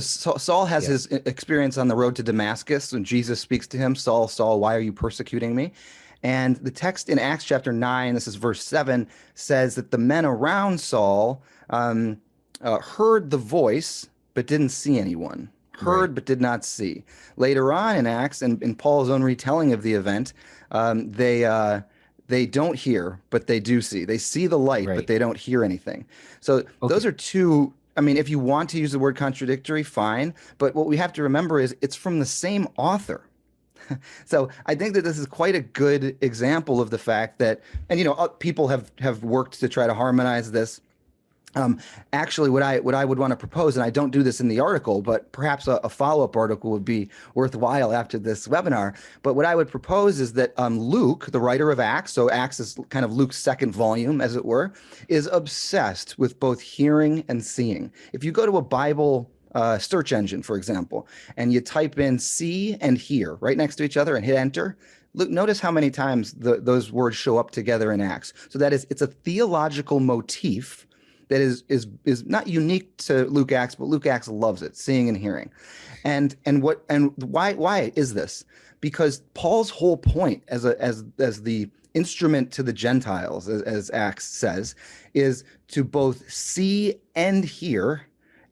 Saul has Yeah. his experience on the road to Damascus when Jesus speaks to him, Saul, Saul, why are you persecuting me? And the text in Acts chapter 9, this is verse 7, says that the men around Saul heard the voice but didn't see anyone. Right. Heard but did not see. Later on in Acts, and in Paul's own retelling of the event, they don't hear, but they do see. They see the light, but Right. they don't hear anything. So those Okay. are two. I mean, if you want to use the word contradictory, fine. But what we have to remember is it's from the same author. So I think that this is quite a good example of the fact that, and people have worked to try to harmonize this. Um, Actually, what I would want to propose, and I don't do this in the article, but perhaps a follow-up article would be worthwhile after this webinar. But what I would propose is that Luke, the writer of Acts, so Acts is kind of Luke's second volume, as it were, is obsessed with both hearing and seeing. If you go to a Bible search engine, for example, and you type in see and hear right next to each other and hit enter, look, notice how many times those words show up together in Acts. So that is, it's a theological motif that is not unique to Luke Acts, but Luke Acts loves it, seeing and hearing. And why is this? Because Paul's whole point as the instrument to the Gentiles, as Acts says, is to both see and hear,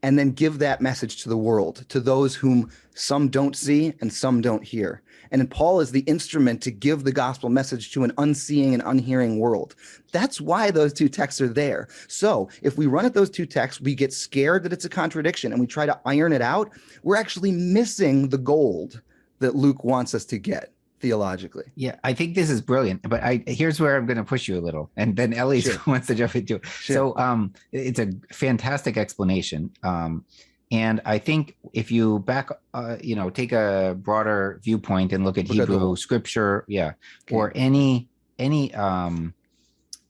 and then give that message to the world, to those whom some don't see and some don't hear. And Paul is the instrument to give the gospel message to an unseeing and unhearing world. That's why those two texts are there. So if we run at those two texts, we get scared that it's a contradiction and we try to iron it out. We're actually missing the gold that Luke wants us to get theologically. Yeah, I think this is brilliant, but here's where I'm going to push you a little, and then Ellie Sure. wants to jump into it. Sure. So it's a fantastic explanation. And I think if you take a broader viewpoint and look at Hebrew scripture, yeah, okay, or any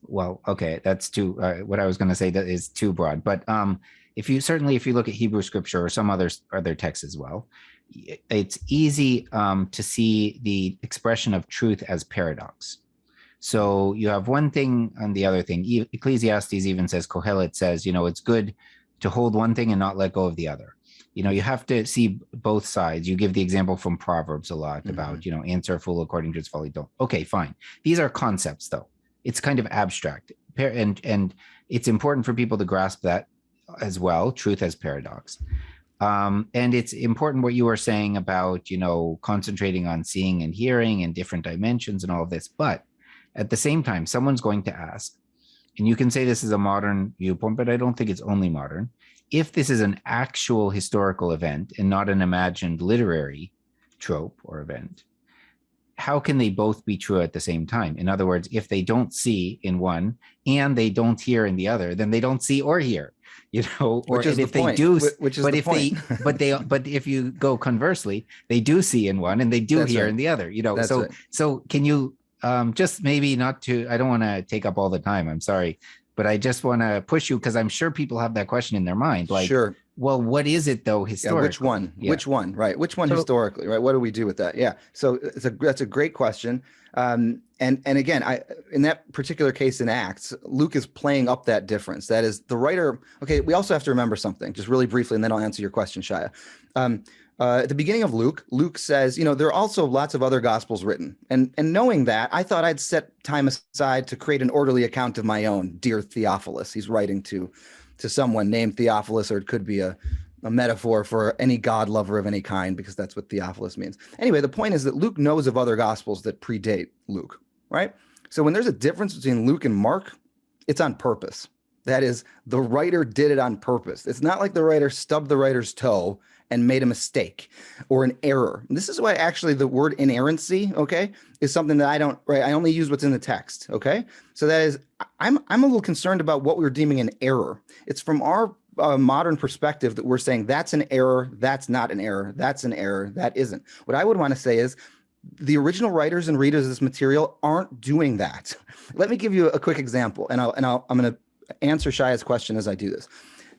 well, okay, that's too, what I was going to say that is too broad, but if you look at Hebrew scripture or some other texts as well, it's easy to see the expression of truth as paradox. So you have one thing and the other thing. Ecclesiastes even says, Kohelet says, it's good to hold one thing and not let go of the other. You have to see both sides. You give the example from Proverbs a lot about, answer a fool according to his folly. Don't. Okay, fine. These are concepts, though. It's kind of abstract. And it's important for people to grasp that as well, truth as paradox. And it's important what you were saying about, concentrating on seeing and hearing and different dimensions and all of this. But at the same time, someone's going to ask, and you can say this is a modern viewpoint, but I don't think it's only modern. If this is an actual historical event and not an imagined literary trope or event, how can they both be true at the same time? In other words, if they don't see in one and they don't hear in the other, then they don't see or hear, or which is if the point. They do, which is but the if point. but if you go conversely, they do see in one and they do That's hear right. in the other, That's so right. So can you just maybe not to, I don't want to take up all the time, I'm sorry, but I just want to push you because I'm sure people have that question in their mind. Like, sure. Well, what is it though historically? Yeah, which one? Yeah. Which one? Right. Which one historically? Right. What do we do with that? Yeah. So that's a great question. And again, in that particular case in Acts, Luke is playing up that difference. That is the writer. Okay. We also have to remember something, just really briefly, and then I'll answer your question, Shia. At the beginning of Luke says, there are also lots of other gospels written. And knowing that, I thought I'd set time aside to create an orderly account of my own, dear Theophilus. He's writing to someone named Theophilus, or it could be a metaphor for any God lover of any kind, because that's what Theophilus means. Anyway, the point is that Luke knows of other gospels that predate Luke, right? So when there's a difference between Luke and Mark, it's on purpose. That is, the writer did it on purpose. It's not like the writer stubbed the writer's toe and made a mistake or an error. And this is why actually the word inerrancy, okay, is something that I only use what's in the text, okay? So that is, I'm a little concerned about what we're deeming an error. It's from our modern perspective that we're saying that's an error, that's not an error, that's an error, that isn't. What I would want to say is the original writers and readers of this material aren't doing that. Let me give you a quick example, and I'm going to answer Shia's question as I do this.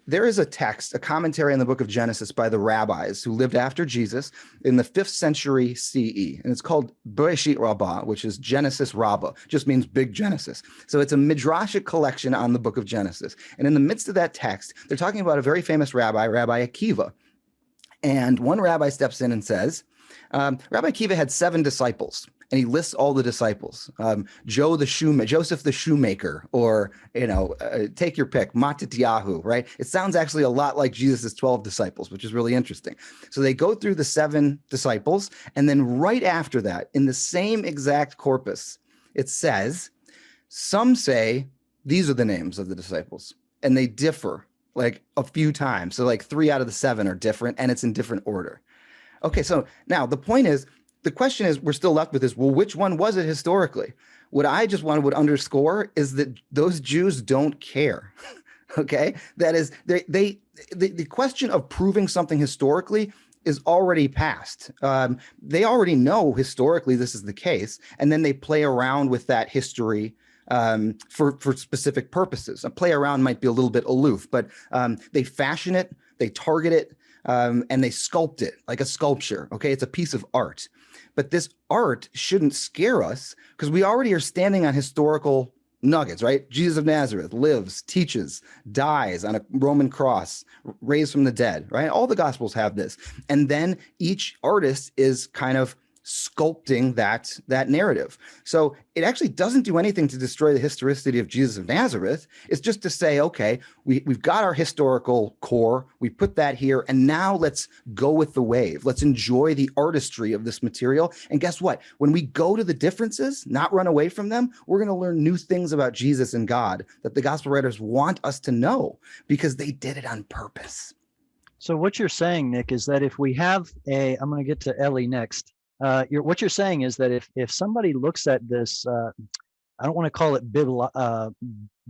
There is a text, a commentary on the book of Genesis by the rabbis who lived after Jesus in the 5th century CE. And it's called Bereshit Rabbah, which is Genesis Rabbah, just means big Genesis. So it's a midrashic collection on the book of Genesis. And in the midst of that text, they're talking about a very famous rabbi, Rabbi Akiva. And one rabbi steps in and says, Rabbi Akiva had 7 disciples, and he lists all the disciples. Joseph the shoemaker, or, take your pick, Matityahu, right? It sounds actually a lot like Jesus' 12 disciples, which is really interesting. So they go through the 7 disciples, and then right after that, in the same exact corpus, it says, some say these are the names of the disciples, and they differ like a few times. So like 3 out of the 7 are different, and it's in different order. Okay, so now the question is, we're still left with this, well, which one was it historically? What I just would underscore is that those Jews don't care. Okay, that is, the question of proving something historically is already past. They already know historically this is the case, and then they play around with that history for specific purposes. A play around might be a little bit aloof, but they fashion it, they target it, and they sculpt it like a sculpture. Okay, it's a piece of art. But this art shouldn't scare us, because we already are standing on historical nuggets, right? Jesus of Nazareth lives, teaches, dies on a Roman cross, raised from the dead, right? All the Gospels have this. And then each artist is kind of sculpting that narrative. So it actually doesn't do anything to destroy the historicity of Jesus of Nazareth. It's just to say, okay, we've got our historical core, we put that here, and now let's go with the wave. Let's enjoy the artistry of this material. And guess what? When we go to the differences, not run away from them, we're going to learn new things about Jesus and God that the gospel writers want us to know, because they did it on purpose. So what you're saying, Nick, is that if we have I'm going to get to Ellie next. What you're saying is that if somebody looks at this, I don't want to call it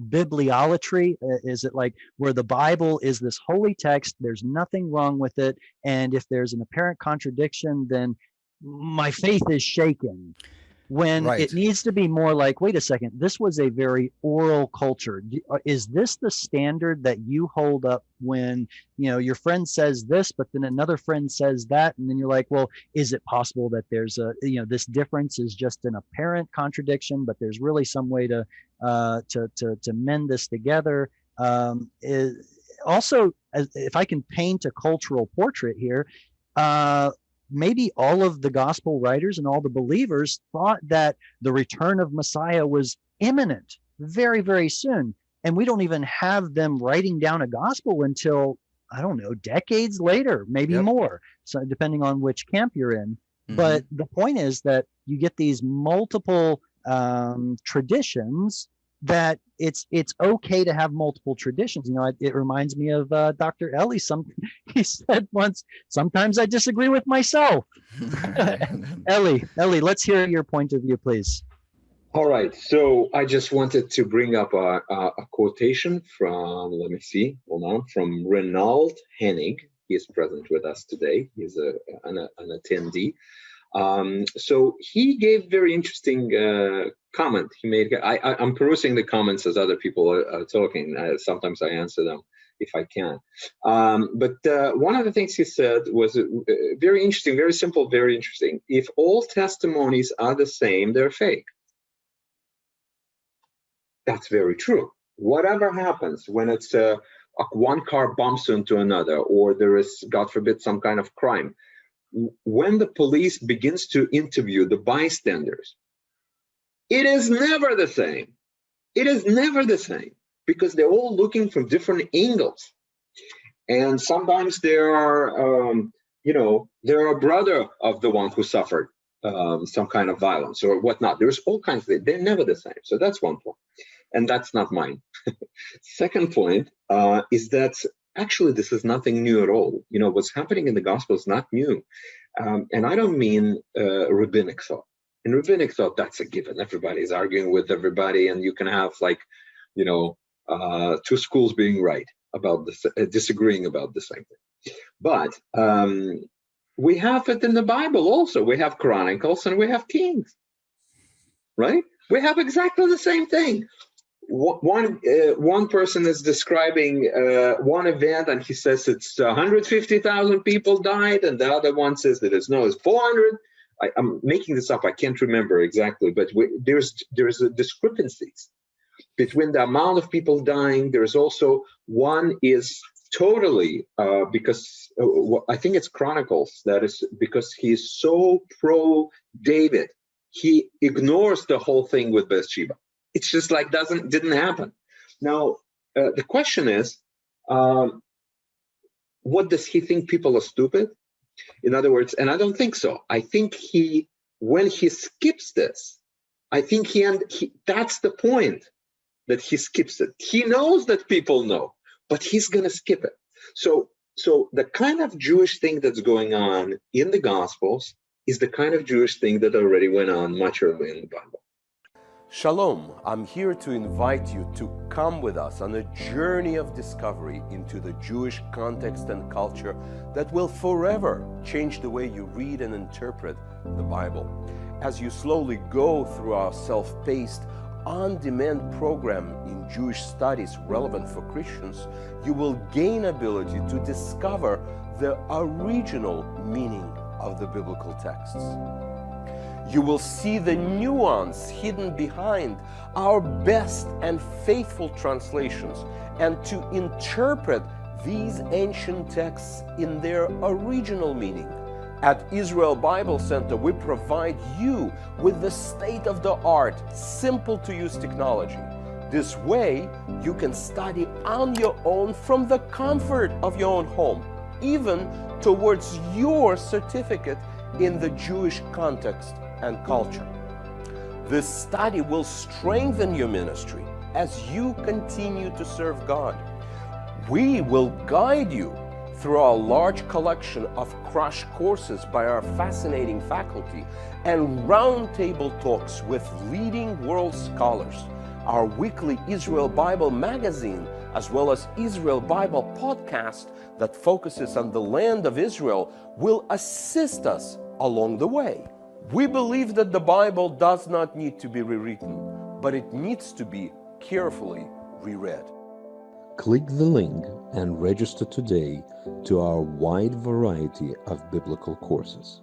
bibliolatry. Is it like where the Bible is this holy text, there's nothing wrong with it, and if there's an apparent contradiction, then my faith is shaken? When Right. It needs to be more like, wait a second, this was a very oral culture. Is this the standard that you hold up when, your friend says this, but then another friend says that, and then you're like, well, is it possible that there's this difference is just an apparent contradiction, but there's really some way to mend this together? Also, if I can paint a cultural portrait here, maybe all of the gospel writers and all the believers thought that the return of Messiah was imminent, very, very soon. And we don't even have them writing down a gospel until, I don't know, decades later, maybe more. So depending on which camp you're in. Mm-hmm. But the point is that you get these multiple traditions, that it's okay to have multiple traditions. It reminds me of Dr. Ellie. He said once, sometimes I disagree with myself. Ellie, let's hear your point of view, please. All right. So I just wanted to bring up a quotation from, let me see, hold on, from Renald Hennig. He is present with us today. He's an attendee. So he gave very interesting comment. He made. I'm perusing the comments as other people are talking. Sometimes I answer them if I can. But one of the things he said was very interesting, very simple, very interesting. If all testimonies are the same, they're fake. That's very true. Whatever happens when it's one car bumps into another, or there is, God forbid, some kind of crime, when the police begins to interview the bystanders, it is never the same. It is never the same, because they're all looking from different angles. And sometimes there are, they're a brother of the one who suffered some kind of violence or whatnot. There's all kinds of, they're never the same. So that's one point. And that's not mine. Second point is that actually, this is nothing new at all. What's happening in the gospel is not new. And I don't mean rabbinic thought. In rabbinic thought, that's a given. Everybody's arguing with everybody, and you can have two schools being right about this, disagreeing about the same thing. But we have it in the Bible also. We have Chronicles and we have Kings, right? We have exactly the same thing. One person is describing one event, and he says it's 150,000 people died, and the other one says that it's 400. I'm making this up. I can't remember exactly, but there's discrepancies between the amount of people dying. There's also one is totally, because I think it's Chronicles, that is because he's so pro David, he ignores the whole thing with Bathsheba. It's just like didn't happen. Now, the question is, what does he think people are stupid? In other words, and I don't think so. I think when he skips this, I think that's the point, that he skips it. He knows that people know, but he's going to skip it. So the kind of Jewish thing that's going on in the Gospels is the kind of Jewish thing that already went on much earlier in the Bible. Shalom, I'm here to invite you to come with us on a journey of discovery into the Jewish context and culture that will forever change the way you read and interpret the Bible. As you slowly go through our self-paced, on-demand program in Jewish studies relevant for Christians, you will gain ability to discover the original meaning of the biblical texts. You will see the nuance hidden behind our best and faithful translations, and to interpret these ancient texts in their original meaning. At Israel Bible Center, we provide you with the state-of-the-art, simple-to-use technology. This way, you can study on your own from the comfort of your own home, even towards your certificate in the Jewish context and culture. This study will strengthen your ministry as you continue to serve God. We will guide you through our large collection of crash courses by our fascinating faculty and roundtable talks with leading world scholars. Our weekly Israel Bible magazine, as well as Israel Bible podcast that focuses on the land of Israel, will assist us along the way. We believe that the Bible does not need to be rewritten, but it needs to be carefully reread. Click the link and register today to our wide variety of biblical courses.